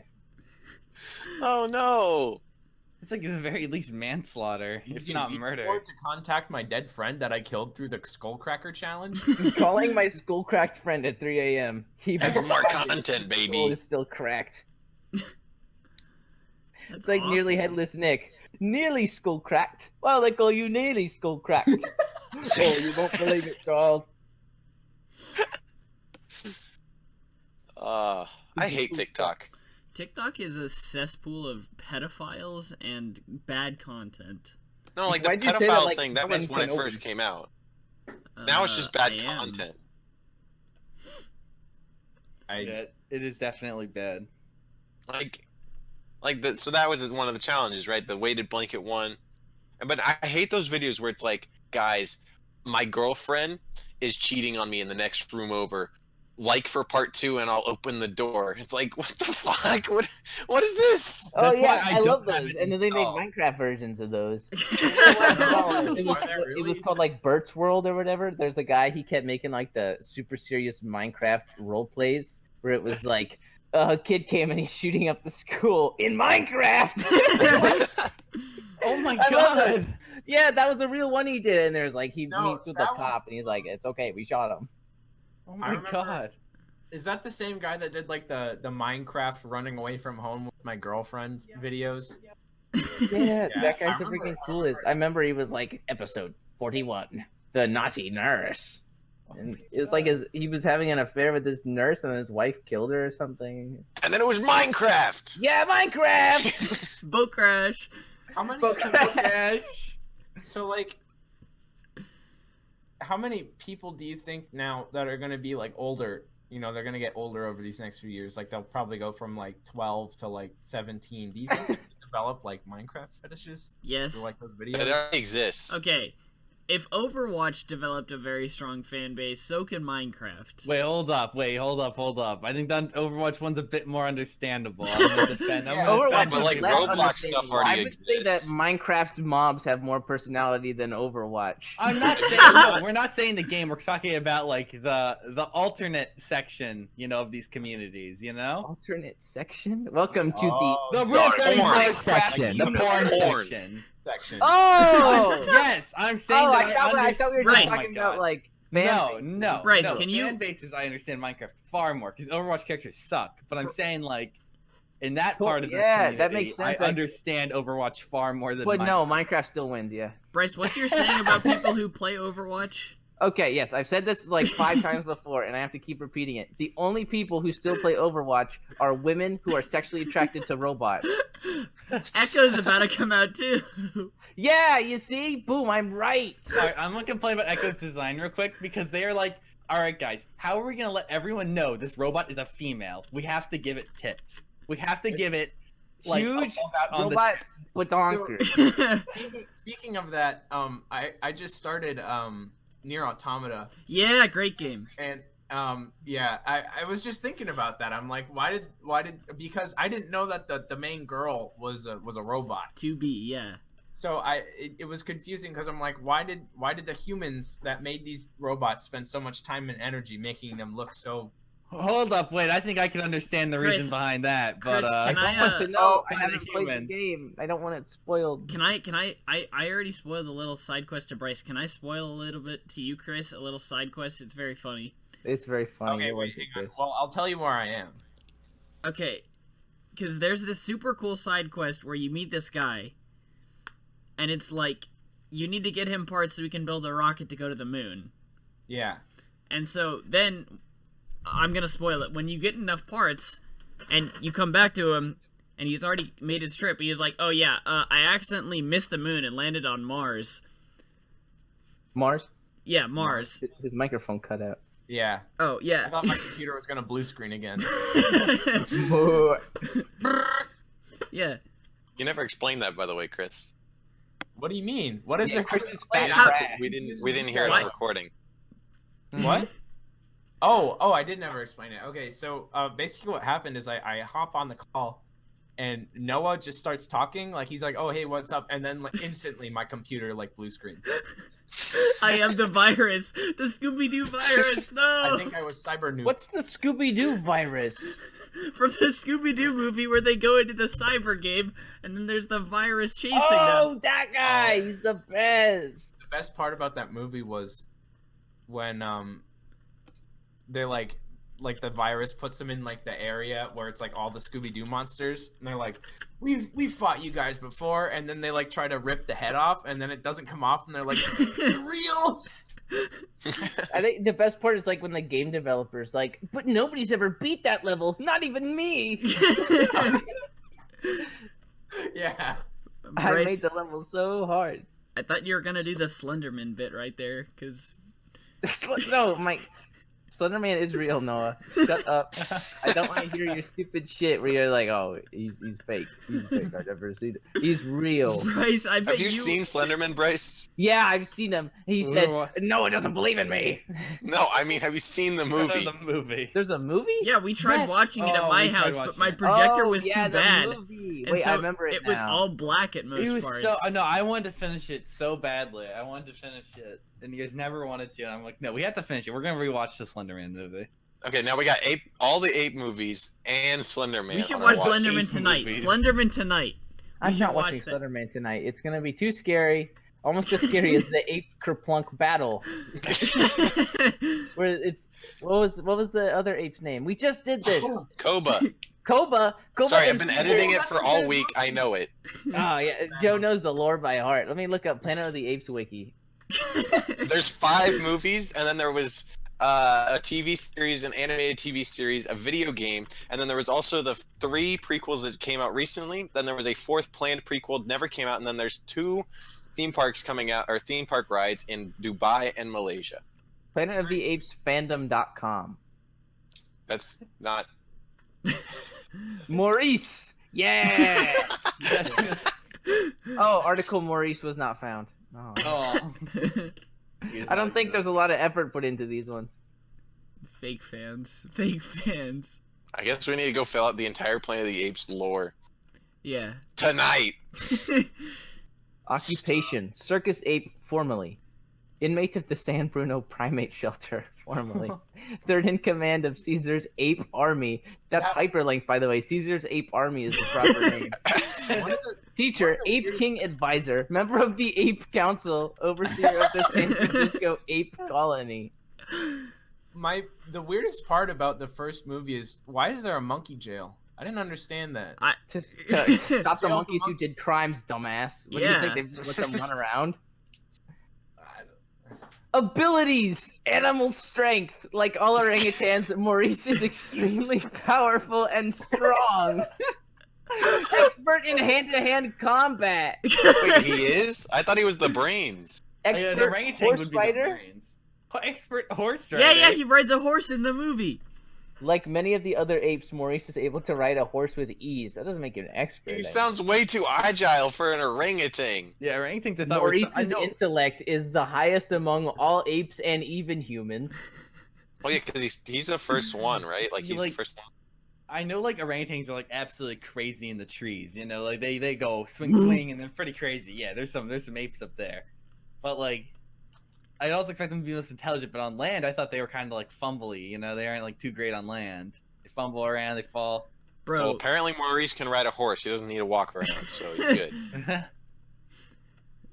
Oh, no. It's like at the very least manslaughter, if not murder. To contact my dead friend that I killed through the Skullcracker challenge? Calling my skull-cracked friend at 3 a.m. That's more content, baby. Skull is still cracked. It's like awful. Nearly Headless Nick. Nearly skull cracked. Well, they call you nearly skull cracked. Oh, you won't believe it, child. I hate TikTok. TikTok is a cesspool of pedophiles and bad content. No, like the pedophile thing, that was when it first came out. Now it's just bad content. It is definitely bad. So that was one of the challenges, right? The weighted blanket one. But I hate those videos where it's like, guys, my girlfriend is cheating on me in the next room over. Like for part 2 and I'll open the door. It's like, what the fuck? What is this? Oh, yeah, I love those. And then they make Minecraft versions of those. It was called like Bert's World or whatever. There's a guy, he kept making like the super serious Minecraft role plays where it was like, a kid came and he's shooting up the school in Minecraft. Oh my god! Yeah, that was a real one he did, and there's like he meets with the cop, and he's like, "It's okay, we shot him." Oh my god! Is that the same guy that did like the Minecraft running away from home with my girlfriend videos? Yeah, that guy's the freaking coolest. I remember he was like episode 41, the naughty nurse. And it was like he was having an affair with this nurse and his wife killed her or something. And then it was Minecraft! Yeah, Minecraft! Boat crash! How many So like, how many people do you think now that are gonna be like older, you know, they're gonna get older over these next few years, like they'll probably go from like 12 to like 17. Do you think they develop like Minecraft fetishes? Yes. Or like those videos? It already exists. Okay. If Overwatch developed a very strong fan base, so can Minecraft. Wait, hold up. I think that Overwatch one's a bit more understandable. I'm gonna defend. But like Roblox stuff already exists. I would say that Minecraft mobs have more personality than Overwatch. I'm not saying no, we're not saying the game. We're talking about like the alternate section, you know, of these communities. You know, alternate section. Welcome to the real porn section. The porn section. Oh yes, I'm saying that I thought we were just talking about like no. Bryce, can you? Fan bases, I understand Minecraft far more because Overwatch characters suck. But I'm saying like in that part of the community, that makes sense. I understand Overwatch far more than. But no, Minecraft still wins. Yeah. Bryce, what's your saying about people who play Overwatch? Okay, yes, I've said this like 5 times before, and I have to keep repeating it. The only people who still play Overwatch are women who are sexually attracted to robots. Echo's about to come out too. Yeah, you see? Boom, I'm right. Alright, I'm gonna complain about Echo's design real quick because they are like, alright guys, how are we gonna let everyone know this robot is a female? We have to give it tits. We have to give it like huge on robot badonkers. Speaking of that, I just started Nier Automata. Yeah, great game. And yeah, I was just thinking about that. I'm like, why did because I didn't know that the main girl was a robot. To be, yeah. So it was confusing because I'm like, why did the humans that made these robots spend so much time and energy making them look so? Hold up, wait. I think I can understand the reason behind that, but Chris, I want to know. I haven't played the game. I don't want it spoiled. Can I already spoiled a little side quest to Bryce. Can I spoil a little bit to you, Chris? A little side quest. It's very funny. It's very funny. Okay, wait, hang on. Well, I'll tell you where I am. Okay, because there's this super cool side quest where you meet this guy, and it's like you need to get him parts so we can build a rocket to go to the moon. Yeah. And so then I'm gonna spoil it. When you get enough parts, and you come back to him, and he's already made his trip. He was like, "Oh yeah, I accidentally missed the moon and landed on Mars." Mars? Yeah, Mars. His microphone cut out. Yeah. Oh I yeah. thought my computer was gonna blue screen again. Yeah. You never explained that, by the way, Chris. What do you mean? What is there to Chris is explain? fat. We didn't hear it on recording. What? Oh, I did never explain it. Okay, so basically what happened is I hop on the call, and Noah just starts talking. Like, he's like, oh, hey, what's up? And then like, instantly my computer like blue screens. I am the virus. The Scooby-Doo virus. No. I think I was cyber noob. What's the Scooby-Doo virus? From the Scooby-Doo movie where they go into the cyber game, and then there's the virus chasing Oh, them. that guy! He's the best! The best part about that movie was when they're like the virus puts them in like the area where it's like all the Scooby-Doo monsters, and they're like, we've fought you guys before, and then they like try to rip the head off, and then it doesn't come off, and they're like, you're real. I think the best part is like when the game developers like, but nobody's ever beat that level, not even me. Yeah. I made Bryce, the level so hard. I thought you were gonna do the Slenderman bit right there, because No, Mike. Slenderman is real, Noah. Shut up. I don't want to hear your stupid shit where you're like, oh, he's fake. He's fake. I've never seen it. He's real. Bryce, I bet Have you seen Slenderman, Bryce? Yeah, I've seen him. He said, Noah doesn't believe in me. No, I mean, have you seen the movie? The movie. There's a movie? Yeah, we tried Yes. watching it at Oh, my we tried house, but watching my it. projector Oh, was yeah, too the bad. movie. And Wait, so I remember it was now. all black at most It was parts. so no, I wanted to finish it so badly. I wanted to finish it, and you guys never wanted to. And I'm like, no, we have to finish it. We're gonna rewatch the Slenderman movie. Okay, now we got all the ape movies and Slenderman. We should on watch our watch Slenderman list. tonight. movies. Slenderman tonight. I'm should not watch watching that. Slenderman tonight. It's gonna be too scary. Almost as scary as the ape kerplunk battle. Where it's what was the other ape's name? We just did this. Koba. Koba. Sorry, I've and been Peter. editing it for all week. I know it. Oh yeah, Joe knows the lore by heart. Let me look up Planet of the Apes wiki. There's 5 movies, and then there was a TV series, an animated TV series, a video game, and then there was also the 3 prequels that came out recently. Then there was a 4th planned prequel, never came out, and then there's 2 theme parks coming out, or theme park rides in Dubai and Malaysia. Planet of the Apes fandom.com. That's not. Maurice. Yeah. Oh, article Maurice was not found. Oh. Oh. I don't think there's a lot of effort put into these ones. Fake fans. Fake fans. I guess we need to go fill out the entire Planet of the Apes lore Yeah. tonight. Occupation: circus ape, formerly. Inmate of the San Bruno primate shelter, formerly. Third in command of Caesar's ape army. That's hyperlinked, by the way. Caesar's ape army is the proper name. Teacher, ape king advisor, member of the ape council, overseer of the San Francisco ape colony. The weirdest part about the first movie is, why is there a monkey jail? I didn't understand that. To stop the monkeys who did crimes, dumbass. What do you think? They just let them run around? Abilities! Animal strength! Like all orangutans, Maurice is extremely powerful and strong. Expert in hand-to-hand combat. Wait, he is? I thought he was the brains. Expert the orangutan horse would be rider. the brains. Expert horse rider. Yeah, he rides a horse in the movie. Like many of the other apes, Maurice is able to ride a horse with ease. That doesn't make you an expert. He sounds way too agile for an orangutan. Yeah, orangutans I thought Maurice's I know. intellect is the highest among all apes and even humans. Oh yeah, because he's the first one, right? Like he's the first one. I know, like, orangutans are like absolutely crazy in the trees. You know, like they go swing, and they're pretty crazy. Yeah, there's some apes up there, but like, I also expect them to be most intelligent. But on land, I thought they were kind of like fumbly. You know, they aren't like too great on land. They fumble around, they fall. Bro. Well, apparently Maurice can ride a horse. He doesn't need to walk around, so he's good.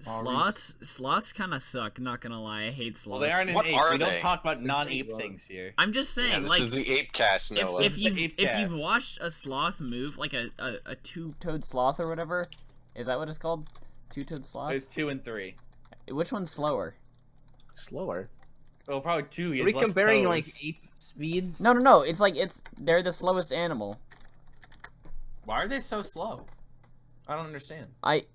Sloths kind of suck, not gonna lie. I hate sloths. Well, they aren't an What ape. are We don't they? talk about non-ape things here. I'm just saying, Yeah, this like, is the ape cast, Noah. if you've ape if you've cast. watched a sloth move, like a two-toed sloth or whatever, is that what it's called? Two-toed sloth? There's 2 and 3. Which one's slower? Slower. Well, probably 2. He Are has we less comparing toes. like ape speeds? No. It's like they're the slowest animal. Why are they so slow? I don't understand. I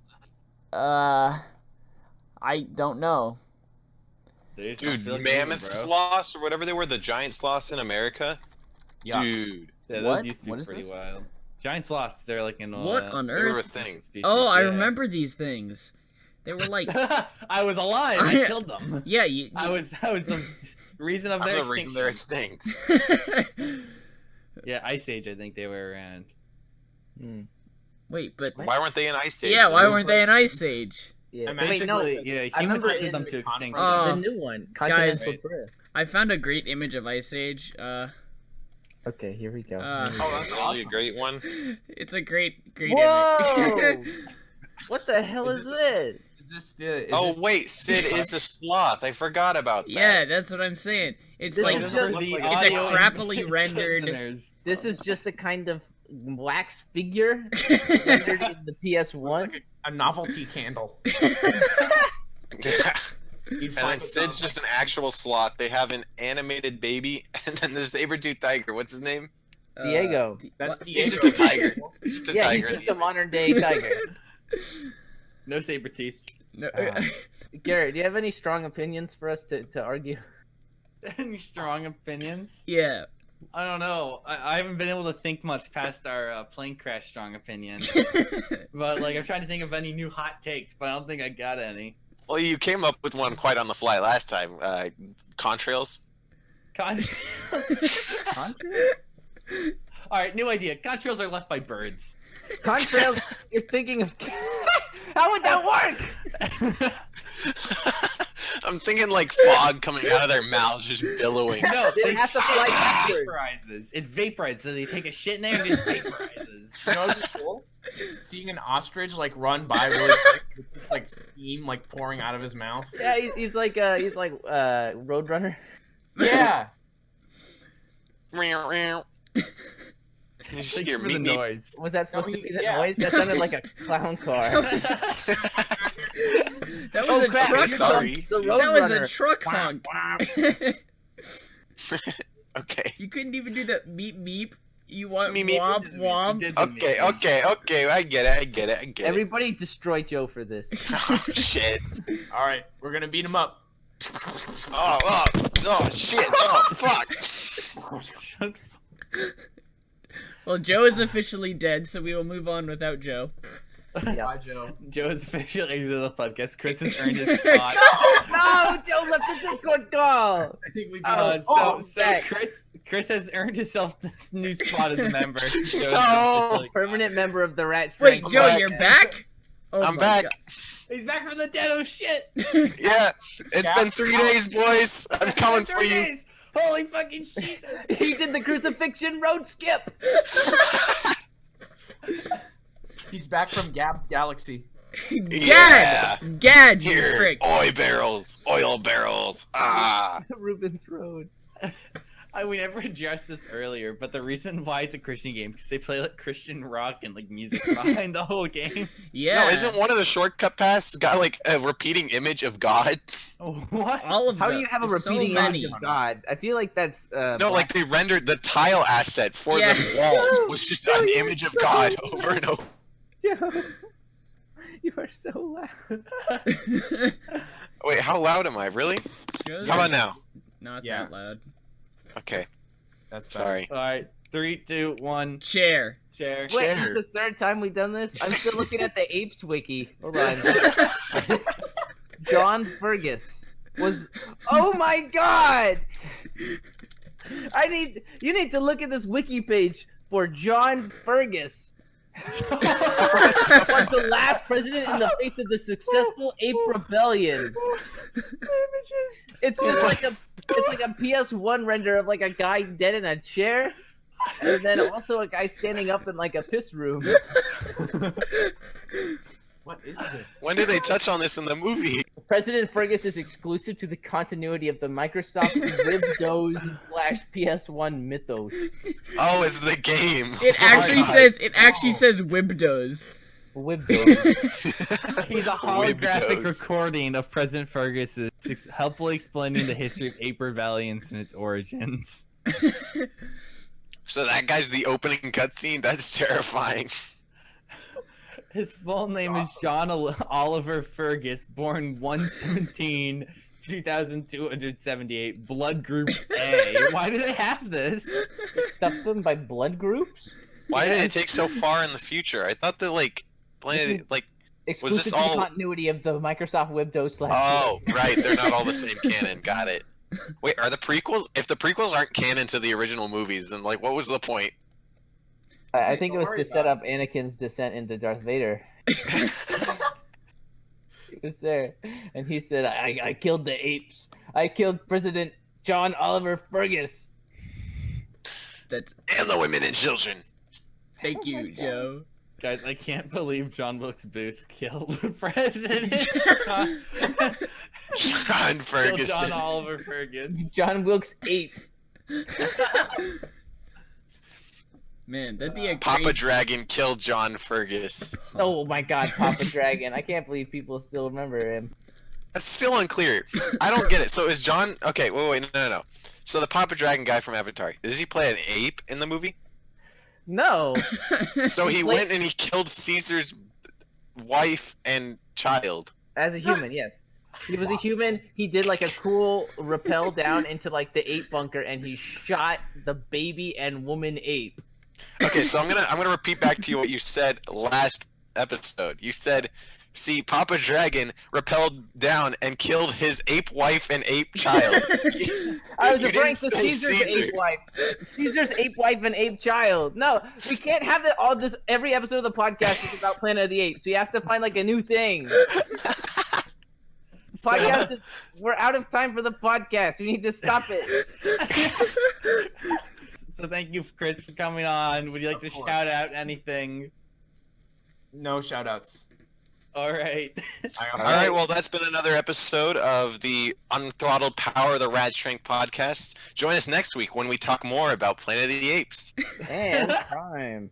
don't know. They just don't Dude, feel like mammoth moving, bro. sloths or whatever they were, the giant sloths in America. Yuck. Dude, Yeah, those What? used to be What is pretty this? wild. Giant sloths, they're like in What on they were a earth? thing. species, Oh, I yeah. remember these things. They were like, I was alive. I killed them. yeah, I was the reason of I'm their the reason they're extinct. Yeah, Ice Age. I think they were around. Wait, but Why weren't they in Ice Age? yeah, why It was weren't they in Ice Age? Yeah. I'm Wait, no, actually- Yeah, I humans remember hunted in them the to extinction. conference- Oh. the new one, Continental Guys. Drift. I found a great image of Ice Age. Okay, here we go. Uh, Here we Oh, go. that's really a awesome. great one. it's a great Whoa! image. What the hell is this? Is this the? Is Oh this, wait, Sid is a sloth. I forgot about that. Yeah, that's what I'm saying. It's This like is For just- the it's a audio crappily rendered- listeners. This is just a kind of wax figure rendered in the looks PS1. like a novelty candle. You'd And find then it Sid's on- just an actual sloth. They have an animated baby, and then the saber-tooth tiger. What's his name? Diego. That's what- Diego. He's just a tiger. He's just a Yeah, tiger. he's in just the a modern day tiger. No saber teeth. No, Garrett, do you have any strong opinions for us to argue? Any strong opinions? yeah. I don't know. I haven't been able to think much past our plane crash strong opinion. But like, I'm trying to think of any new hot takes, but I don't think I got any. Well, you came up with one quite on the fly last time. Contrails. All right, new idea. Contrails are left by birds. Contrails, you're thinking of. How would that work? I'm thinking like fog coming out of their mouths, just billowing. No, They have to fly it backwards. vaporizes. It vaporizes. So they take a shit in there and it just vaporizes. You know what's cool? Seeing an ostrich like run by really quick, with, like steam like pouring out of his mouth. Yeah, he's like Roadrunner. Yeah. You just Thank hear you for the meep, meep. noise. Was that supposed to be that yeah. noise? That sounded like a clown car. That was Oh, a crap, truck sorry. honk. The That was a Roadrunner. truck honk. Okay. You couldn't even do the meep meep. You want Meep, meep. womp You womp. did the Okay, meep. okay. I get it. Everybody destroy Joe for this. Oh shit. All right, we're gonna beat him up. Oh shit. Oh fuck. Well, Joe is officially dead, so we will move on without Joe. Yeah. Bye, Joe. Joe is officially exited the podcast. Chris has earned his spot. No, Joe left the Discord call. I think we beat Uh, him. so back. Chris has earned himself this new spot as a member. Joe is No. officially- Permanent member of the Rat Wait, Strength Joe, back. you're back? Oh I'm my back. God. He's back from the dead. Oh shit! Yeah. It's been 3 days, boys. I'm coming for 3 you. days. Holy fucking Jesus! He did the crucifixion road skip. He's back from Gab's galaxy. Yeah. Gad, you Here. prick. Oil barrels. Ah. Rubens Road. We never addressed this earlier, but the reason why it's a Christian game because they play like Christian rock and like music behind the whole game. Yeah. No, isn't one of the shortcut paths got like a repeating image of God? What? all of How do them. you have a There's repeating so many. image of God? I feel like that's No, like they rendered the tile asset for Yeah. the walls was just an image of God over and over. Joe, you are so loud. Wait, how loud am I? Really? Joe's How about now? Not Yeah. that loud. Okay, That's better. sorry. All right, 3, 2, 1. Chair. Chair. Wait, this is Chair. the third time we've done this? I'm still looking at the Apes wiki. Hold on. John Fergus was. Oh my god! You need to look at this wiki page for John Fergus. Was the last president in the face of the successful ape rebellion. It's just like a PS1 render of like a guy dead in a chair, and then also a guy standing up in like a piss room. What is this? When did they touch on this in the movie? President Fergus is exclusive to the continuity of the Microsoft Windows/PS1 mythos. Oh, it's the game. It actually God. says Wibdos. Windows. He's a holographic Windows. recording of President Fergus, helpfully explaining the history of ape rebellions and its origins. So that guy's the opening cutscene? That's terrifying. His full name is John Oliver Fergus, born 117, 2278, blood group A. Why do they have this? Stuff them by blood groups? Why did it take so far in the future? I thought that, like, Planet, like, Exclusive this to all- the continuity of the Microsoft Windows / oh, right, they're not all the same canon. Got it. Wait, are the prequels? If the prequels aren't canon to the original movies, then, like, what was the point? I think it Don't was worry to set about up Anakin's descent into Darth Vader. He was there, and he said, I killed the apes. I killed President John Oliver Fergus. That's And the women and children. thank you, Joe. Guys, I can't believe John Wilkes Booth killed the president. John Killed Ferguson. John Oliver Fergus. John Wilkes Ape. Man, that'd be a Papa crazy... Dragon killed John Fergus. Oh my god, Papa Dragon. I can't believe people still remember him. That's still unclear. I don't get it. So is John... Okay, wait, no. So the Papa Dragon guy from Avatar, does he play an ape in the movie? No. So he Like- went and he killed Caesar's wife and child. As a human, yes. He was a human. He did like a cool rappel down into like the ape bunker, and he shot the baby and woman ape. Okay, so I'm gonna repeat back to you what you said last episode. You said, see, Papa Dragon rappelled down and killed his ape wife and ape child. I was You referring didn't to say Caesar's Caesar. ape wife. Caesar's ape wife and ape child. No, we can't have it all this. Every episode of the podcast is about Planet of the Apes. So you have to find like a new thing. Podcast is, we're out of time for the podcast. We need to stop it. So thank you, Chris, for coming on. Would you like Of to course. shout out anything? No shoutouts. All right. All right, well, that's been another episode of the Unthrottled Power of the Rad Strength podcast. Join us next week when we talk more about Planet of the Apes. And time.